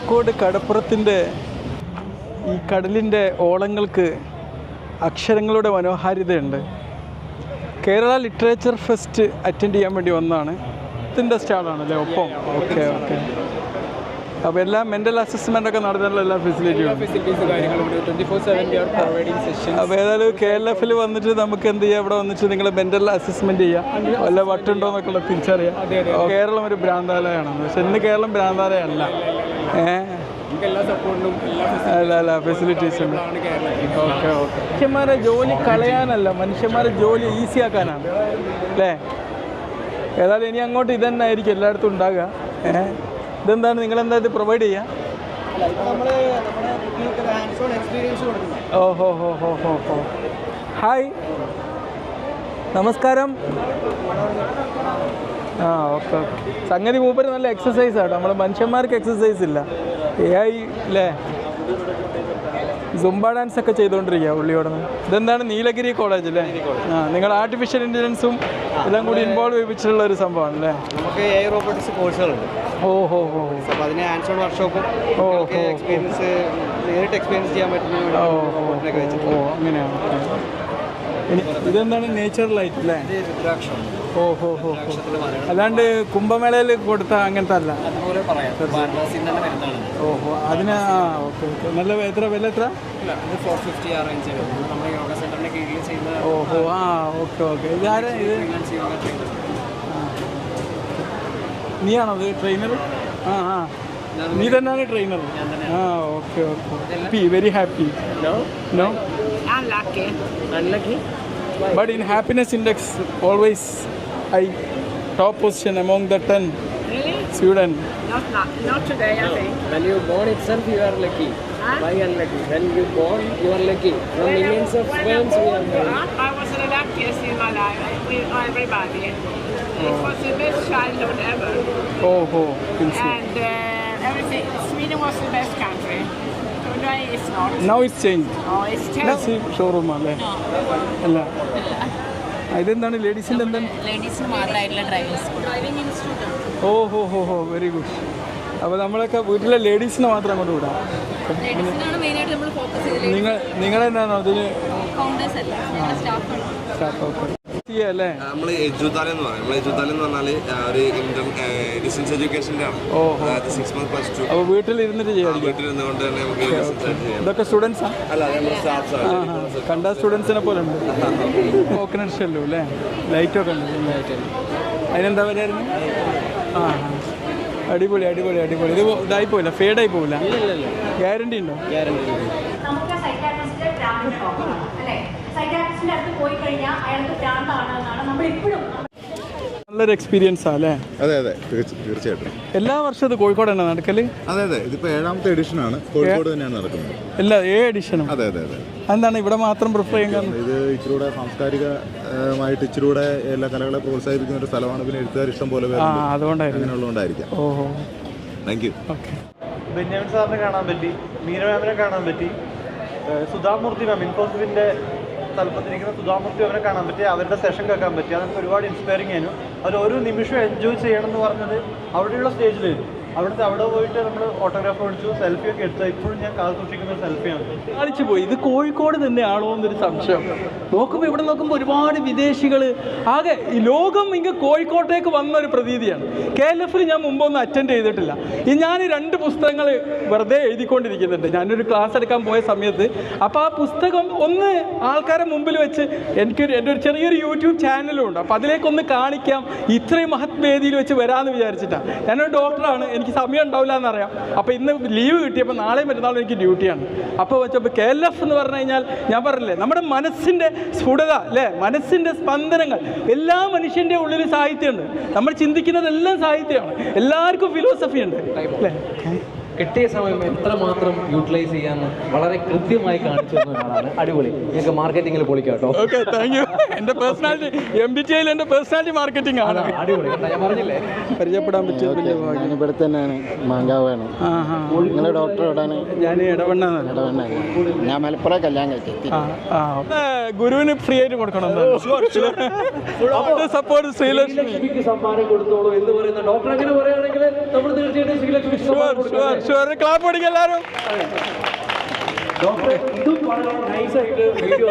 കോഴിക്കോട് കടപ്പുറത്തിൻ്റെ ഈ കടലിൻ്റെ ഓളങ്ങൾക്ക് അക്ഷരങ്ങളുടെ മനോഹാരിതയുണ്ട്. കേരള ലിറ്ററേച്ചർ ഫെസ്റ്റ് അറ്റൻഡ് ചെയ്യാൻ വേണ്ടി വന്നതാണ്. ഇതിൻ്റെ സ്റ്റാളാണല്ലേ ഒപ്പം? Okay okay. അപ്പോൾ എല്ലാ മെൻ്റൽ അസസ്മെൻ്റ് ഒക്കെ നടത്താനുള്ള എല്ലാ ഫെസിലിറ്റിയും. അപ്പോൾ ഏതായാലും KLF വന്നിട്ട് നമുക്ക് എന്ത് ചെയ്യാം, ഇവിടെ വന്നിട്ട് നിങ്ങൾ മെൻ്റൽ അസസ്മെൻറ്റ് ചെയ്യാം, വല്ല വട്ടുണ്ടോ എന്നൊക്കെ തിരിച്ചറിയാം. കേരളം ഒരു ഭ്രാന്താലയമാണ്, പക്ഷെ ഇന്ന് കേരളം ഭ്രാന്താലയമല്ല. അല്ല ഫെസിലിറ്റീസ് ഉണ്ട്. Okay okay. മനുഷ്യന്മാരെ ജോലി കളയാനല്ല, മനുഷ്യന്മാരെ ജോലി ഈസി ആക്കാനാണ് അല്ലേ? ഏതായാലും ഇനി അങ്ങോട്ട് ഇതന്നെ ആയിരിക്കും എല്ലായിടത്തും ഉണ്ടാകുക. ഇതെന്താണ് നിങ്ങളെന്താ ഇത് പ്രൊവൈഡ് ചെയ്യുക? ഓഹോ ഹോ ഹോ ഹോ ഹോ. ഹായ്, നമസ്കാരം. Okay okay. സംഗതി മൂപ്പര് നല്ല എക്സസൈസ് ആട്ടോ. നമ്മൾ മനുഷ്യന്മാർക്ക് എക്സസൈസ് ഇല്ല. AI അല്ലേ, സുംബ ഡാൻസ് ഒക്കെ ചെയ്തുകൊണ്ടിരിക്കുക പുള്ളിയോട്. ഇതെന്താണ് നീലഗിരി കോളേജ് അല്ലേ? നിങ്ങൾ ആർട്ടിഫിഷ്യൽ ഇൻ്റലിജൻസും എല്ലാം കൂടി ഇൻവോൾവ് ചെയ്യിപ്പിച്ചിട്ടുള്ള ഒരു സംഭവമാണ് അല്ലേ? നമുക്ക് AI റോബോട്ടിക്സ് കോഴ്സുകളുണ്ട്. ഓഹോ ഹോ. അപ്പോൾ അതിന് ഹാൻഡ്സ് ഓൺ വർക്ക്ഷോപ്പും എക്സ്പീരിയൻസ് നേരിട്ട് എക്സ്പീരിയൻസ് ചെയ്യാൻ പറ്റുന്ന. അങ്ങനെയാണ്. ഇനി ഇതെന്താണ് നേച്ചർ ലൈറ്റ് അല്ലേ? ഓഹോ ഹോ. അല്ലാണ്ട് കുംഭമേളയിൽ കൊടുത്ത അങ്ങനത്തെ അല്ല. ഓഹോ, അതിന് ഓക്കെ ഓക്കെ. നല്ല എത്ര വില എത്ര? 450 ആ റേഞ്ച്. നമ്മുടെ യോഗ സെന്ററിന്റെ കീഴിൽ ചെയ്യുന്ന. ഓഹോ ഓക്കെ ഓക്കെ. ഇതാരാ ഇത്? നീയാണോ ഇത് ട്രെയിനർ? നീ തന്നെയാണ് trainer? Okay okay. Very happy. No Unlucky. But in happiness index, always I top position among the 10 Really? students. Not today, I think. When you born itself, you are lucky. Huh? Why unlucky? When you born, you are lucky. From millions of sperms, we are born. I was the luckiest in my life with everybody. It was the best childhood ever. Oh, And everything. Sweden was the best country. Today it's not. now it's changed. Oh, it's terrible. Showroom അല്ലേ? അല്ല, ഇതെന്താണ് ലേഡീസിൻ്റെ എന്താണ്? ലേഡീസിന് മാത്രമായിട്ടുള്ള driving institute. ഓഹോ ഹോ ഹോ, very good. അപ്പോൾ നമ്മളൊക്കെ വീട്ടിലെ ലേഡീസിനെ മാത്രം അങ്ങോട്ട് വിടാം. ലേഡീസിനാണ് മെയിനായിട്ട് നമ്മൾ ഫോക്കസ് ചെയ്തത്. നിങ്ങളെന്താണോ അതിന് കൗണ്ടേഴ്സ് അല്ല, സ്റ്റാഫാണ്. സ്റ്റാഫ്? ഓക്കെ. അല്ലേ? നമ്മൾ എജുതാലം എന്ന് പറയും. നമ്മൾ എജുതാലം എന്ന് പറഞ്ഞാൽ ഒരു ഡിസ്റ്റൻസ് എഡ്യൂക്കേഷൻ്റെ ആണ്. അതായത് 6 months +2. അപ്പോൾ വീട്ടിലിരുന്നിട്ട് ചെയ്യാം. വീട്ടിലിരുന്നുകൊണ്ട് തന്നെ നമുക്ക് ഇതൊക്കെ സ്റ്റുഡൻസാ? അല്ല, നമ്മൾ സ്റ്റാഫ്സ്. കണ്ട സ്റ്റുഡൻസിനെ പോലെ ഉണ്ട്. കോക്കനട്ട് ഷെല്ലും അല്ലേ? ലൈറ്റൊക്കെ ഉണ്ട്. അതിനെന്താ വരായിരുന്നു? അടിപൊളി അടിപൊളി അടിപൊളി. ഇത് ഇതായി പോയില്ല, ഫേഡായി പോവില്ല? ഗ്യാരണ്ടി ഉണ്ടോ? നമുക്ക് സൈക്കാട്രിസ്റ്റിന്റെ ഭ്രാന്ത് നോക്കണം അല്ലേ? സൈക്കാട്രിസ്റ്റിന്റെ അടുത്ത് പോയി കഴിഞ്ഞാൽ അയാൾക്ക് ഭ്രാന്താണ് എന്നാണ് നമ്മൾ ഇപ്പോഴും. നല്ലൊരു എക്സ്പീരിയൻസാ അല്ലേ? അതെ അതെ, തീർച്ചയായിട്ടും. എല്ലാ വർഷവും ഇത് കോഴിക്കോട് തന്നെ നടക്കല്? അതെ അതെ, ഇതിപ്പോൾ 7ാമത്തെ എഡിഷനാണ്. കോഴിക്കോട് തന്നെയാണ് നടക്കുന്നത്. എല്ലാ 7 എഡിഷനും? അതെ അതെ അതെ. എന്താണ് ഇവിടെ മാത്രം പ്രിഫർ ചെയ്യാൻ? ഇത് ഇച്ചിരൂടെ സാംസ്കാരികമായിട്ട് ഇച്ചിരൂടെ എല്ലാ കലകളെ പ്രോത്സാഹിപ്പിക്കുന്ന ഒരു സ്ഥലമാണ്. പിന്നെ എഴുത്തുകാർ ഇഷ്ടം പോലെ അങ്ങനെയുള്ളതുകൊണ്ടായിരിക്കാം. ഓഹോ, താങ്ക് യു. ഓക്കെ. ബെന്യാമിൻ സാറിനെ കാണാൻ പറ്റി, മീന മാമിനെ കാണാൻ പറ്റി, സുധാമൂർത്തി മാം ഇൻഫോസിസിൻ്റെ തലപ്പത്തിരിക്കുന്ന സുധാമൂർത്തി അവരെ കാണാൻ പറ്റി. അവരുടെ സെഷൻ കേൾക്കാൻ പറ്റി. അതൊക്കെ ഒരുപാട് ഇൻസ്പയറിംഗ് ആയിരുന്നു. അവർ ഓരോ നിമിഷം എൻജോയ് ചെയ്യണം എന്ന് പറഞ്ഞത് അവിടെയുള്ള സ്റ്റേജിൽ അവിടെ പോയിട്ട് നമ്മൾ ഓട്ടോഗ്രാഫ് മേടിച്ചു, സെൽഫിയൊക്കെ എടുത്തു. ഇപ്പോഴും ഞാൻ കാത്തു സൂക്ഷിക്കുന്ന ഒരു സെൽഫിയാണ്. കളിച്ചു പോയി. ഇത് കോഴിക്കോട് തന്നെയാണോ എന്നൊരു സംശയം. നോക്കുമ്പോൾ ഇവിടെ നോക്കുമ്പോൾ ഒരുപാട് വിദേശികൾ, ആകെ ഈ ലോകം ഇങ്ങ് കോഴിക്കോട്ടേക്ക് വന്നൊരു പ്രതീതിയാണ്. KLF ഞാൻ മുമ്പൊന്നും അറ്റൻഡ് ചെയ്തിട്ടില്ല. ഞാൻ 2 പുസ്തകങ്ങൾ വെറുതെ എഴുതിക്കൊണ്ടിരിക്കുന്നുണ്ട്. ഞാനൊരു ക്ലാസ് എടുക്കാൻ പോയ സമയത്ത്. അപ്പോൾ ആ പുസ്തകം ഒന്ന് ആൾക്കാരെ മുമ്പിൽ വെച്ച് എൻ്റെ ഒരു ചെറിയൊരു യൂട്യൂബ് ചാനലും ഉണ്ട്. അപ്പോൾ അതിലേക്കൊന്ന് കാണിക്കാം, ഇത്രയും മഹത് വേദിയിൽ വെച്ച് വരാമെന്ന് വിചാരിച്ചിട്ടാണ്. ഞാനൊരു ഡോക്ടറാണ്, എനിക്ക് സമയം ഉണ്ടാവില്ല എന്നറിയാം. അപ്പോൾ ഇന്ന് ലീവ് കിട്ടിയപ്പോൾ നാളെയും മറ്റന്നാളും എനിക്ക് ഡ്യൂട്ടിയാണ്. അപ്പോൾ വെച്ചപ്പോൾ KLF എന്ന് പറഞ്ഞു കഴിഞ്ഞാൽ ഞാൻ പറഞ്ഞില്ലേ, നമ്മുടെ മനസ്സിൻ്റെ സ്ഫുടത അല്ലേ, മനസ്സിൻ്റെ സ്പന്ദനങ്ങൾ. എല്ലാ മനുഷ്യൻ്റെ ഉള്ളിൽ സാഹിത്യമുണ്ട്. നമ്മൾ ചിന്തിക്കുന്നതെല്ലാം സാഹിത്യമാണ്. എല്ലാവർക്കും ഫിലോസഫി ഉണ്ട് അല്ലേ? കിട്ടിയ സമയം എത്രമാത്രം യൂട്ടിലൈസ് ചെയ്യാമെന്ന് വളരെ കൃത്യമായി കാണിച്ചു തന്നതാണ്. അടിപൊളി. നിങ്ങൾക്ക് മാർക്കറ്റിംഗിൽ പൊളിക്കാം കേട്ടോ. Okay, thank you. എൻ്റെ പേഴ്സണാലിറ്റി MBTIയിൽ എൻ്റെ പേഴ്സണാലിറ്റി മാർക്കറ്റിംഗ് ആണ്. അടിപൊളി. ഞാൻ പറഞ്ഞില്ലേ, പരിചയപ്പെടാൻ പറ്റിയ ഇവിടെ തന്നെയാണ്, മാങ്കാവാണ്. നിങ്ങളെ ഡോക്ടർ എവിടെയാണ്? ഞാൻ ഇടവണ്ണ. ഞാൻ മലപ്പുറം കല്യാണം കഴിച്ചു. ഗുരുവിന് ഫ്രീ ആയിട്ട് കൊടുക്കണം. സപ്പോർട്ട് ശ്രീലക്ഷ്മി സമ്മാനം കൊടുത്തോളൂ എന്ന് പറയുന്ന ഡോക്ടർ എങ്ങനെ പറയുകയാണെങ്കിൽ ആണെങ്കിൽ നമ്മൾ തീർച്ചയായിട്ടും ശ്രീലക്ഷ്മി ക്ലാപ്പ് അടിക്കുക എല്ലാവരും. ഡോക്ടർ ഇതും വളരെ നൈസായിട്ട് വീഡിയോ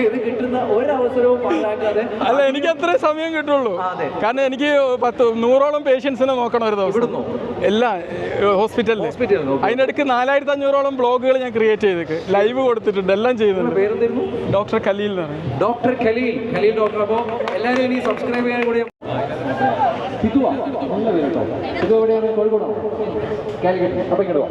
ഇത് കിട്ടുന്ന ഒരവസരവും പാഴാക്കാതെ. അല്ല, എനിക്ക് അത്രേ സമയം കിട്ടുള്ളൂ. കാരണം എനിക്ക് 100ഓളം പേഷ്യൻസിനെ നോക്കണം ഒരു ദിവസം, എല്ലാ ഹോസ്പിറ്റലിൽ. അതിനിടയ്ക്ക് 4500ഓളം ബ്ലോഗുകൾ ഞാൻ ക്രിയേറ്റ് ചെയ്തേക്ക്, ലൈവ് കൊടുത്തിട്ടുണ്ട്, എല്ലാം ചെയ്യുന്നുണ്ട്. പേരെന്തായിരുന്നു? ഡോക്ടർ ഖലീൽ എന്നാണ്. Doctor Khaleel doctor. അപ്പോൾ എല്ലാവരും ഇനി സബ്സ്ക്രൈബ് ചെയ്യാൻ കൂടി. ഇത് എവിടെയാണ്? കോഴിക്കോടാണ്, കാലിക്കറ്റ്. അപ്പം ഇങ്ങോട്ട്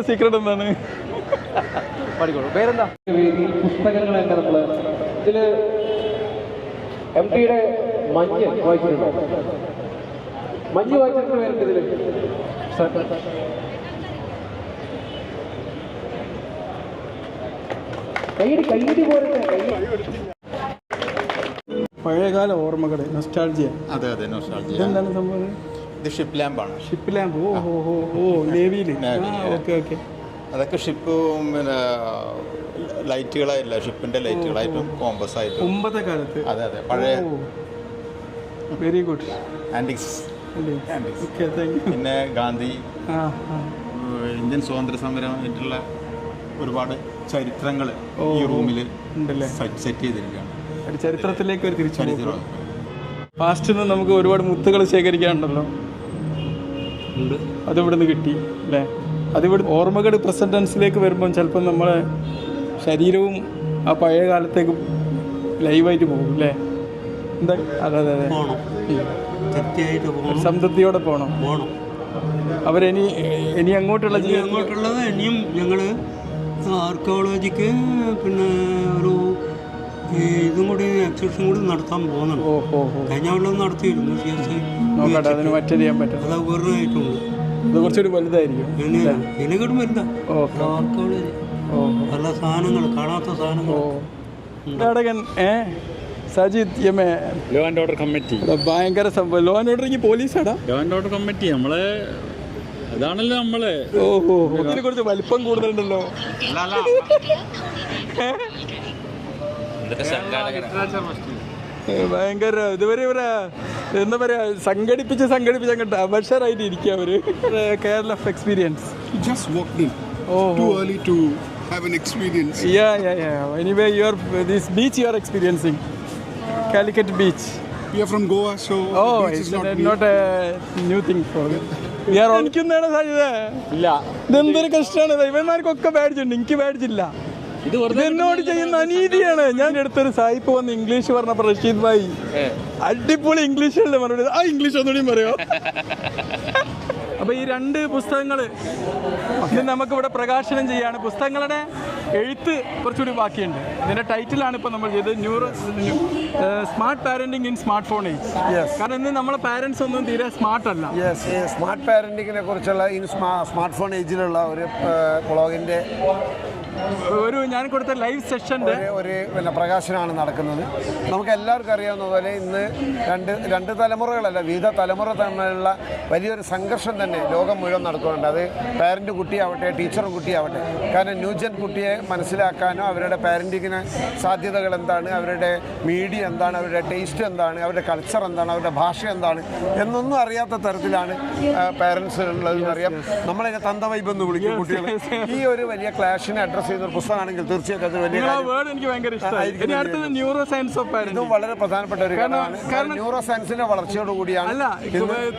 സീക്രട്ട് എന്താണ്? പഠിക്കോളൂ. പേരെന്താ? പുസ്തകങ്ങളൊക്കെ നമ്മൾ ഇതിൽ MTയുടെ മഞ്ഞ് വായിച്ചിട്ടുണ്ടോ? മഞ്ഞ് വായിച്ചിട്ടുള്ള പേരുണ്ട് ഇതിൽ. കൈയടി പോരട്ടെ. പഴയകാല ഓർമ്മകൾ, നൊസ്റ്റാൾജിയ. അതെ അതെ, നൊസ്റ്റാൾജിയ. എന്താണ് സംഭവം? ഇത് ഷിപ്പ് ലാമ്പാണ്. Ship lamp. ഓ നേവിയിൽ. Okay okay. അതൊക്കെ ഷിപ്പും പിന്നെ ലൈറ്റുകളായില്ല, ഷിപ്പിന്റെ ലൈറ്റുകളായിട്ടും കോമ്പസ് ആയിട്ടും മുമ്പത്തെ കാലത്ത്. അതെ അതെ, പഴയ വെരി ഗുഡ് ആൻറ്റിക്സ്. പിന്നെ ഗാന്ധി, ഇന്ത്യൻ സ്വാതന്ത്ര്യ സമരമായിട്ടുള്ള ഒരുപാട് ചരിത്രങ്ങൾ ഈ റൂമിൽ സെറ്റ് ചെയ്തിരിക്കുകയാണ്. ചരിത്രത്തിലേക്ക് ഒരു തിരിച്ചു. പാസ്റ്റിൽ നിന്ന് നമുക്ക് ഒരുപാട് മുത്തുകൾ ശേഖരിക്കാനുണ്ടല്ലോ, അതിവിടെ നിന്ന് കിട്ടി അല്ലേ? അതിവിടെ ഓർമ്മകൾ പ്രസന്റ് ടെൻസിലേക്ക് വരുമ്പം ചിലപ്പം നമ്മളെ ശരീരവും ആ പഴയ കാലത്തേക്ക് ലൈവായിട്ട് പോകും അല്ലേ? എന്താ? അതെ അതെ അതെ, സംതൃപ്തിയോടെ പോകണം. അവരിനി അങ്ങോട്ടുള്ളത് ഇനിയും ഞങ്ങൾ ആർക്കിയോളജിക്ക് പിന്നെ ഒരു ഇതും കൂടി എക്സിബിഷൻ കൂടി നടത്താൻ പോകുന്നുണ്ട്. കഴിഞ്ഞ കൊല്ലം നടത്തിയിരുന്നു. നോക്കട്ടെ, അതിന് മറ്റേ ചെയ്യാൻ പറ്റും. അത് ഉപകരണമായിട്ടുണ്ട്. അത് കുറച്ചുകൂടി വലുതായിരിക്കും. ഇതിനെക്കാട്ടും വലുതാ ആർക്കിയോളജി. നല്ല സാധനങ്ങൾ, കാണാത്ത സാധനങ്ങൾ. Sajith law and order committee ഭയങ്കര സംഭവം. ലോ ആൻഡ് ഓർഡർ പോലീസാടാ. ലോ ആൻഡ് ഓർഡർ കമ്മിറ്റി നമ്മളെ അതാണല്ലോ നമ്മളെ. ഓഹോ, ഇതിനെ കുറിച്ച് വലിപ്പം കൂടുതലുണ്ടല്ലോ. ഭയങ്കര ഇതുവരെ ഇവരെ എന്താ പറയാ, സംഘടിപ്പിച്ച് അങ്ങോട്ട് അവശരായിട്ട് ഇരിക്കുക അവര്. Kerala experience. Have an experience. Yeah. Anyway, this beach you are experiencing, Calicut Beach. We are from Goa, so beach is not a new thing for us. We are all. എനിക്കൊന്നാണ് സാധ്യത ഇല്ല. ഇതെന്തൊരു കഷ്ടമാണ്. ഇവന്മാർക്കൊക്കെ ബാഡ്ജ് ഉണ്ട്, എനിക്ക് ബാഡ്ജ് ഇല്ല. എന്നോട് ചെയ്യുന്ന അനീതിയാണ്. ഞാൻ എടുത്തൊരു സായിപ്പ് വന്ന് ഇംഗ്ലീഷ് പറഞ്ഞപ്പോൾ റഷീദ് ഭായി അടിപൊളി ഇംഗ്ലീഷല്ലേ മറുപടി. ആ ഇംഗ്ലീഷ് ഒന്നുകൂടി പറയോ? അപ്പോൾ ഈ 2 പുസ്തകങ്ങൾ ഇത് നമുക്കിവിടെ പ്രകാശനം ചെയ്യാണ്. പുസ്തകങ്ങളുടെ എഴുത്ത് കുറച്ചുകൂടി ബാക്കിയുണ്ട്. ഇതിൻ്റെ ടൈറ്റിലാണ് ഇപ്പോൾ നമ്മൾ ചെയ്തത്, smart parenting in smart phone age. കാരണം ഇന്ന് നമ്മളെ പാരൻസ് ഒന്നും തീരെ സ്മാർട്ട് അല്ല. സ്മാർട്ട് പാരന്റിങ്ങിനെ കുറിച്ചുള്ള ഈ സ്മാർട്ട് ഫോൺ ഏജിലുള്ള ഒരു ബ്ലോഗിൻ്റെ ഞാൻ കൊടുത്ത ലൈവ് സെഷൻ്റെ ഒരു പിന്നെ പ്രകാശനമാണ് നടക്കുന്നത്. നമുക്ക് എല്ലാവർക്കും അറിയാവുന്ന പോലെ ഇന്ന് രണ്ട് തലമുറകളല്ല, വിവിധ തലമുറ തമ്മിലുള്ള വലിയൊരു സംഘർഷം തന്നെ ലോകം മുഴുവൻ നടക്കുന്നുണ്ട്. അത് പാരൻ്റ് കുട്ടിയാവട്ടെ, ടീച്ചറും കുട്ടിയാവട്ടെ. കാരണം ന്യൂജൻ കുട്ടിയെ മനസ്സിലാക്കാനോ അവരുടെ പാരൻറ്റിങ്ങിന് സാധ്യതകൾ എന്താണ്, അവരുടെ മീഡിയ എന്താണ്, അവരുടെ ടേസ്റ്റ് എന്താണ്, അവരുടെ കൾച്ചർ എന്താണ്, അവരുടെ ഭാഷ എന്താണ് എന്നൊന്നും അറിയാത്ത തരത്തിലാണ് പാരൻസ് ഉള്ളതെന്ന് അറിയാം. നമ്മളതിനെ തന്തവൈബ് എന്ന് വിളിക്കും കുട്ടികളെ. ഈ ഒരു വലിയ ക്ലാഷിനെ അഡ്രസ് ചെയ്യുന്ന ഒരു പുസ്തകമാണെങ്കിൽ തീർച്ചയായിട്ടും അത് വലിയ ഇതും വളരെ പ്രധാനപ്പെട്ട ഒരു കാര്യമാണ്. ന്യൂറോ സയൻസിന്റെ വളർച്ചയോടുകൂടിയാണ്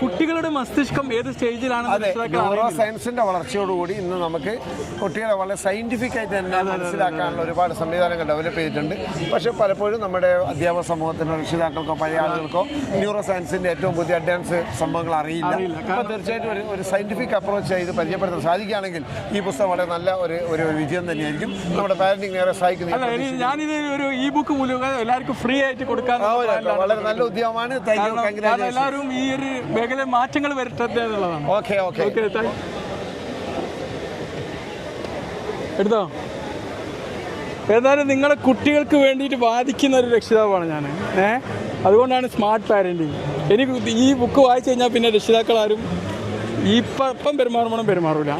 കുട്ടികളുടെ മസ്തിഷ്കം ഏത് സ്റ്റേജിൽ സ്റ്റേജിലാണ് ന്യൂറോ സയൻസിന്റെ വളർച്ചയോടുകൂടി ഇന്ന് നമുക്ക് കുട്ടികളെ വളരെ സയന്റിഫിക് ആയിട്ട് തന്നെ മനസ്സിലാക്കാനുള്ള ഒരുപാട് സംവിധാനങ്ങൾ ഡെവലപ്പ് ചെയ്തിട്ടുണ്ട്. പക്ഷേ പലപ്പോഴും നമ്മുടെ അധ്യാപക സമൂഹത്തിനോ രക്ഷിതാക്കൾക്കോ പഴയ ആളുകൾക്കോ ന്യൂറോ സയൻസിന്റെ ഏറ്റവും പുതിയ അഡ്വാൻസ് സംഭവങ്ങൾ അറിയില്ല. അപ്പോൾ തീർച്ചയായിട്ടും ഒരു സയന്റിഫിക് അപ്രോച്ച് ചെയ്ത് പരിചയപ്പെടുത്താൻ സാധിക്കുകയാണെങ്കിൽ ഈ പുസ്തകം വളരെ നല്ല ഒരു വിജയം തന്നെയായിരിക്കും. നമ്മുടെ പാരന്റിങ് നേരെ സഹായിക്കുന്നത്. ഞാനിത് ഒരു ഇ ബുക്ക് മൂലം എല്ലാവർക്കും ഫ്രീ ആയിട്ട് കൊടുക്കാൻ വളരെ നല്ല ഉദ്യമമാണ്. എല്ലാവരും ഈ ഒരു മേഖല മാറ്റങ്ങൾ വരുത്തട്ടെ എന്നുള്ളതാണ്. ഓക്കെ എടുത്തോ. ഏതായാലും നിങ്ങളെ കുട്ടികൾക്ക് വേണ്ടിയിട്ട് വാദിക്കുന്ന ഒരു രക്ഷിതാവാണ് ഞാൻ. അതുകൊണ്ടാണ് സ്മാർട്ട് പാരൻറ്റിങ്. എനിക്ക് ഈ ബുക്ക് വായിച്ചു കഴിഞ്ഞാൽ പിന്നെ രക്ഷിതാക്കളാരും ഇപ്പം പെരുമാറൂല.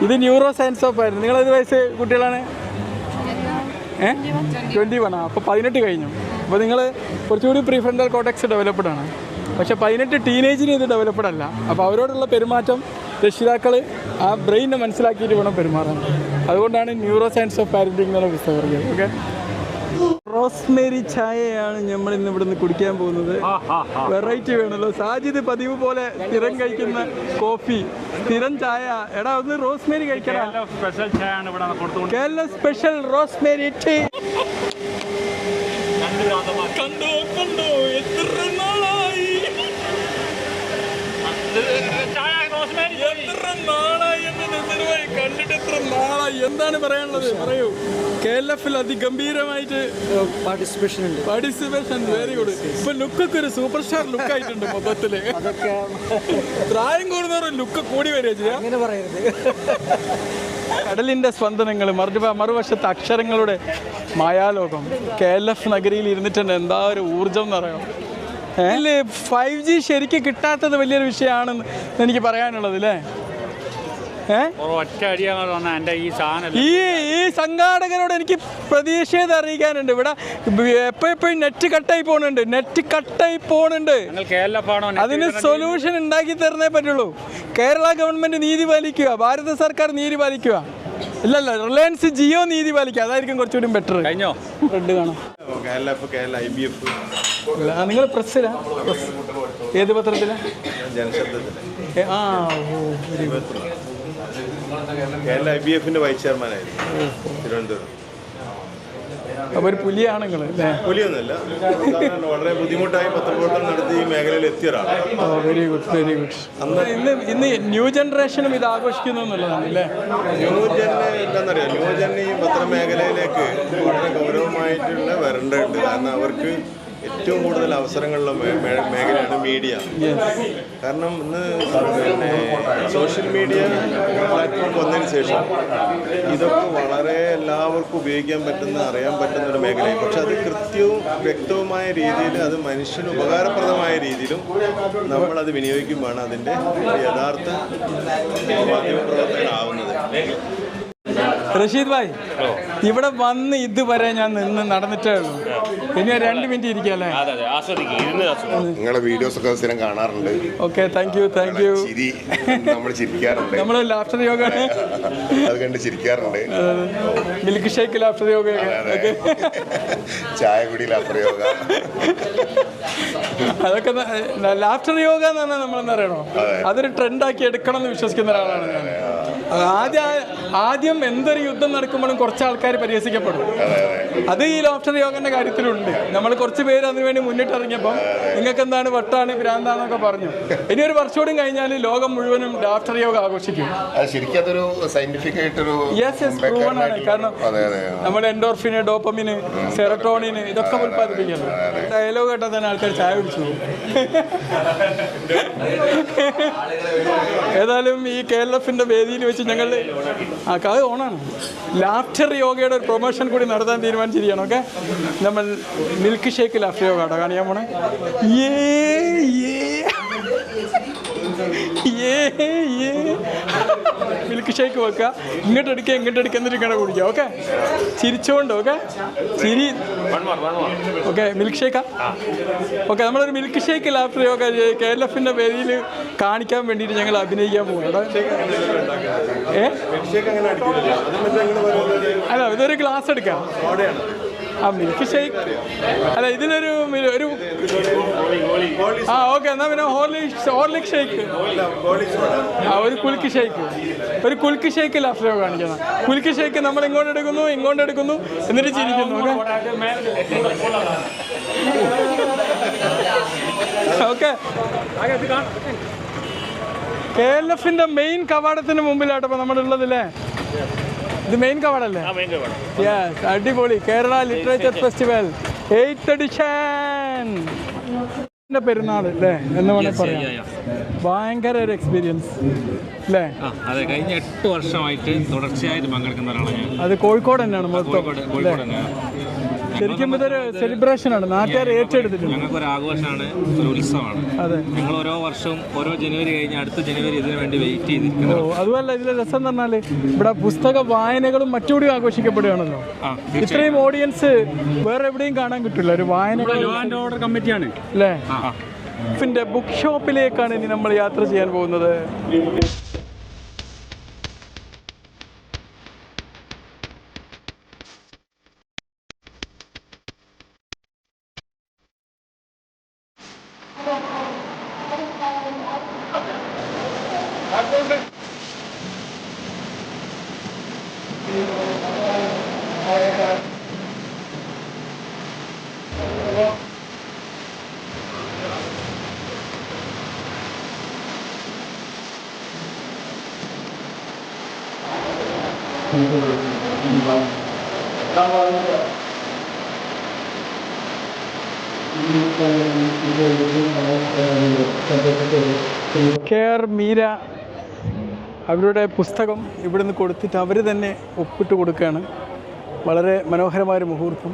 ഇത് ന്യൂറോ സയൻസ് ഓഫ് പാരൻറ്. നിങ്ങളേത് വയസ്സ് കുട്ടികളാണ്? 21. അപ്പോൾ 18 കഴിഞ്ഞു. അപ്പോൾ നിങ്ങൾ കുറച്ചുകൂടി പ്രീഫ്രണ്ടൽ കോർട്ടെക്സ് ഡെവലപ്ഡ് ആണ്. പക്ഷേ 18 ടീനേജിന് ഇത് ഡെവലപ്ഡ് അല്ല. അപ്പോൾ അവരോടുള്ള പെരുമാറ്റം രക്ഷിതാക്കൾ ആ ബ്രെയിനെ മനസ്സിലാക്കിയിട്ട് വേണം പെരുമാറാൻ. അതുകൊണ്ടാണ് ന്യൂറോ സയൻസ് ഓഫ് പാരൻറ്റിംഗ് എന്നുള്ള പുസ്തകം ഇറങ്ങിയത്. ഓക്കെ, റോസ്മേരി ചായയാണ് നമ്മൾ ഇന്ന് ഇവിടുന്ന് കുടിക്കാൻ പോകുന്നത്. വെറൈറ്റി വേണമല്ലോ. സാജിദ് പതിവ് പോലെ സ്ഥിരം കഴിക്കുന്ന കോഫി, സ്ഥിരം ചായ. എടാ ഒന്ന് റോസ്മേരി കഴിക്കണം. സ്പെഷ്യൽ ചായയാണ് ഇവിടെ കൊടുത്തുകൊണ്ട്. Kerala special rosemary tea. കണ്ടോ എത്ര നാളായി, കണ്ടിട്ട് എത്ര നാളായി. എന്താണ് പറയാനുള്ളത്? പറയൂ. KLF-ൽ അതിഗംഭീരമായിട്ട് പാർട്ടിസിപ്പേഷൻ. Very good. ഇപ്പൊ ലുക്കൊക്കെ ഒരു സൂപ്പർ സ്റ്റാർ ലുക്ക് ആയിട്ടുണ്ട് മൊത്തത്തില്. പ്രായം കൂടുന്നവർ ലുക്ക് കൂടി വരിക. അങ്ങനെ പറയരുത്. കടലിന്റെ സ്പന്ദനങ്ങൾ, മറുവശത്ത് അക്ഷരങ്ങളുടെ മായാലോകം. KLF നഗരിയിൽ ഇരുന്നിട്ടുണ്ട്. എന്താ ഒരു ഊർജം എന്ന് പറയാം. 5G ശരിക്കും കിട്ടാത്തത് വലിയൊരു വിഷയമാണെന്ന് എനിക്ക് പറയാനുള്ളത് അല്ലേ? ഈ സംഘാടകരോട് എനിക്ക് പ്രതിഷേധം അറിയിക്കാനുണ്ട്. ഇവിടെ എപ്പോഴും നെറ്റ് കട്ടായി പോകുന്നുണ്ട്. അതിന് സൊല്യൂഷൻ ഉണ്ടാക്കി തരുന്നേ പറ്റുള്ളൂ. കേരള ഗവൺമെന്റ് നീതി പാലിക്കുക, ഭാരത സർക്കാർ നീതി പാലിക്കുക. ഇല്ലല്ല, റിലയൻസ് ജിയോ നീതി പാലിക്കുക. അതായിരിക്കും കുറച്ചുകൂടി ബെറ്റർ. കഴിഞ്ഞോ? റെഡ് കാണാം. നിങ്ങൾ പ്രസ്സിലാ? ഏത് പത്രത്തിലാ? IBF-ന്റെ വൈസ് ചെയർമാനായിരുന്നു തിരുവനന്തപുരം. അപ്പോൾ ഒരു പുലിയാണെങ്കിൽ പുലിയൊന്നുമല്ല, വളരെ ബുദ്ധിമുട്ടായി പത്രപ്രവർത്തനം നടത്തി ഈ മേഖലയിൽ എത്തിയ ഒരാളാണ്. Very good. ഇന്ന് ന്യൂ ജനറേഷനും ഇത് ആഘോഷിക്കുന്നു എന്നുള്ളതാണ് അല്ലേ? എന്താണെന്നറിയാം, ന്യൂജൻ ഈ പത്രമേഖലയിലേക്ക് വളരെ ഗൗരവമായിട്ടുള്ള വരേണ്ടതുണ്ട്. കാരണം അവർക്ക് ഏറ്റവും കൂടുതൽ അവസരങ്ങളുള്ള മേഖലയാണ് മീഡിയ. കാരണം ഇന്ന് സോഷ്യൽ മീഡിയ പ്ലാറ്റ്ഫോം വന്നതിന് ശേഷം ഇതൊക്കെ വളരെ എല്ലാവർക്കും ഉപയോഗിക്കാൻ പറ്റുന്ന, അറിയാൻ പറ്റുന്ന ഒരു മേഖലയാണ്. പക്ഷെ അത് കൃത്യവും വ്യക്തവുമായ രീതിയിൽ, അത് മനുഷ്യന് ഉപകാരപ്രദമായ രീതിയിലും നമ്മളത് വിനിയോഗിക്കുമ്പോഴാണ് അതിൻ്റെ യഥാർത്ഥ മാധ്യമപ്രവർത്തകനാവുന്നത്. റഷീദ് ഭായ്, ഇവിടെ വന്ന് ഇതുവരെ ഞാൻ നിന്ന് നടന്നിട്ടേ ഉള്ളൂ. ഇനി 2 മിനിറ്റ് ഇരിക്കല്ലേ? നിങ്ങളുടെ വീഡിയോസ് ഒക്കെ സ്ഥിരം കാണാറുണ്ട്. Okay, thank you. നമ്മൾ ചിരിക്കാറുണ്ട്. നമ്മൾ ലാഫ്റ്റർ യോഗ അത് കണ്ട് ചിരിക്കാറുണ്ട്. മിൽക്ക് ഷേക്ക് ലാഫ്റ്റർ യോഗ, ചായ കുടി ലാഫ്റ്റർ യോഗ, അതൊക്കെ ലാഫ്റ്റർ യോഗ എന്ന് പറഞ്ഞാൽ നമ്മളെന്താ പറയണോ, അതൊരു ട്രെൻഡാക്കി എടുക്കണം എന്ന് വിശ്വസിക്കുന്ന ഒരാളാണ് ഞാൻ. ആദ്യം എന്തൊരു യുദ്ധം നടക്കുമ്പോഴും കുറച്ച് ആൾക്കാർ പരിഹസിക്കപ്പെടും. അത് ഈ ലാഫ്റ്റർ യോഗന്റെ കാര്യത്തിലുണ്ട്. നമ്മൾ കുറച്ച് പേര് അതിനുവേണ്ടി മുന്നിട്ടിറങ്ങിയപ്പം നിങ്ങൾക്ക് എന്താണ് വട്ടാണ് ഭ്രാന്താന്നൊക്കെ പറഞ്ഞു. ഇനി ഒരു വർഷോടും കഴിഞ്ഞാൽ ലോകം മുഴുവനും ലാഫ്റ്റർ യോഗ ആഘോഷിക്കും. ആണ്. കാരണം നമ്മുടെ എൻഡോർഫിന്, ഡോപ്പമിന്, സെറട്ടോണിന് ഇതൊക്കെ ഉൽപ്പാദിപ്പിക്കുന്നു. ഡയലോഗ് കേട്ടാൽ തന്നെ ആൾക്കാർ ചായ കുടിച്ചു പോകും. ഏതായാലും ഈ KLF-ന്റെ വേദിയിൽ വെച്ച് ഞങ്ങൾ അത് ഓണാണ് ലാഫ്റ്റർ യോഗയുടെ ഒരു പ്രൊമോഷൻ കൂടി നടത്താൻ തീരുമാനിച്ചിരിക്കുകയാണ്. ഓക്കെ, നമ്മൾ മിൽക്ക് ഷേക്ക് ലാഫ്റ്റർ യോഗ ആട്ടോ കാണിക്കാൻ പോണേ. മിൽക്ക് ഷേക്ക് വെക്കുക, ഇങ്ങോട്ട് എടുക്കുക എന്നിട്ട് കുടിക്കുക. ഓക്കെ, ചിരിച്ചോണ്ട്. ഓക്കെ, ചിരി. ഓക്കെ, മിൽക്ക് ഷേക്കാ. ഓക്കെ, നമ്മളൊരു മിൽക്ക് ഷേക്ക് ലാഫ്റ്റർ യോഗ KLF-ന്റെ വേദിയിൽ കാണിക്കാൻ വേണ്ടിയിട്ട് ഞങ്ങൾ അഭിനയിക്കാൻ പോകും. അല്ല, ഇതൊരു ഗ്ലാസ് എടുക്കാം. ആ മിൽക്ക് ഷേക്ക് അല്ല ഇതിലൊരു ഒരു ആ ഓക്കെ എന്നാൽ പിന്നെ ഹോർലിക് ഷേക്ക് ആ ഒരു കുൽക്ക് ഷേക്ക് ലാഫ്ലോ കാണിക്കണം. കുൽക്ക് ഷേക്ക് നമ്മൾ ഇങ്ങോട്ട് എടുക്കുന്നു എന്നിട്ട് ചിരിക്കുന്നു. ഓക്കെ KLF മെയിൻ കവാടത്തിന് മുമ്പിലാട്ടപ്പോ നമ്മളുള്ളതല്ലേ? ഇത് മെയിൻ കവാടല്ലേ? യെസ്, അടിപൊളി. Kerala literature festival 8th edition പെരുന്നാൾ അല്ലേ എന്ന് വേണമെങ്കിൽ പറയാം. ഭയങ്കര ഒരു എക്സ്പീരിയൻസ് അല്ലേ? അതെ, കഴിഞ്ഞ 8 വർഷമായിട്ട് തുടർച്ചയായിട്ട് പങ്കെടുക്കുന്ന ഒരാളാണ് ഞാൻ. അത് കോഴിക്കോട് തന്നെയാണ് മൊത്തം. ശരിക്കും ഇതൊരു സെലിബ്രേഷൻ ആണ്, നാട്ടുകാർ ഏറ്റെടുത്തിട്ടുണ്ട്. ഞങ്ങൾക്കൊരു ആഘോഷമാണ്, ഒരു ഉത്സവമാണ്. അതെ, ഞങ്ങൾ ഓരോ വർഷവും ഓരോ ജനുവരി കഴിഞ്ഞ് അടുത്ത ജനുവരി ഇതിനു വേണ്ടി വെയിറ്റ് ചെയ്തിരിക്കുന്നു. അതുമല്ല ഇതിലെ രസം എന്ന് പറഞ്ഞാൽ ഇവിടെ പുസ്തക വായനകളും മറ്റുകൂടി ആഘോഷിക്കപ്പെടുകയാണല്ലോ. ഇത്രയും ഓഡിയൻസ് വേറെ എവിടെയും കാണാൻ കിട്ടില്ല. ഒരു വായന ഓർഡർ കമ്മിറ്റിയാണ് അല്ലേ? പിന്നെ ബുക്ക് ഷോപ്പിലേക്കാണ് ഇനി നമ്മൾ യാത്ര ചെയ്യാൻ പോകുന്നത്. KR മീര അവരുടെ പുസ്തകം ഇവിടുന്ന് കൊടുത്തിട്ട് അവർ തന്നെ ഒപ്പിട്ട് കൊടുക്കുകയാണ്. വളരെ മനോഹരമായൊരു മുഹൂർത്തം.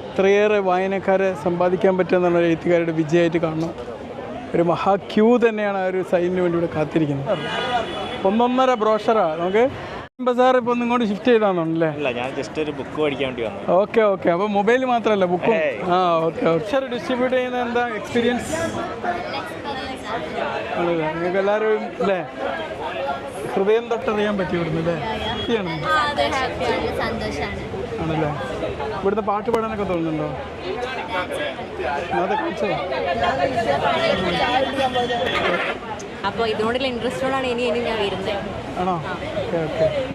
ഇത്രയേറെ വായനക്കാരെ സമ്പാദിക്കാൻ പറ്റുമെന്നാണ് എഴുത്തുകാരുടെ വിജയമായിട്ട് കാണണം. ഒരു മഹാ ക്യൂ തന്നെയാണ് ആ ഒരു സൈനിന് വേണ്ടി ഇവിടെ കാത്തിരിക്കുന്നത്. 1.5 ബ്രോഷറാണ്. നമുക്ക് ബസാർ ഇപ്പോൾ ഒന്ന് ഇങ്ങോട്ട് ഷിഫ്റ്റ് ചെയ്താണെന്നല്ലേ? അല്ല, ഞാൻ ജസ്റ്റ് ഒരു ബുക്ക് പഠിക്കാൻ വേണ്ടി വന്നു. ഓക്കെ അപ്പോൾ മൊബൈൽ മാത്രമല്ല ബുക്കും. ഓക്കെ ഡിസ്ട്രിബ്യൂട്ട് ചെയ്യുന്ന എന്താ എക്സ്പീരിയൻസ്? നിങ്ങൾക്ക് എല്ലാവരും അല്ലേ ഹൃദയം തൊട്ടറിയാൻ പറ്റി ഇവിടുന്ന് അല്ലേ? ആണല്ലേ? ഇവിടുത്തെ പാട്ട് പാടാനൊക്കെ തോന്നുന്നുണ്ടോ? അപ്പോൾ ഇതിനോടുള്ള ഇൻട്രസ്റ്റോടാണ് ഇനി ഞാൻ വരുന്നത്. ആണോ? ഓക്കെ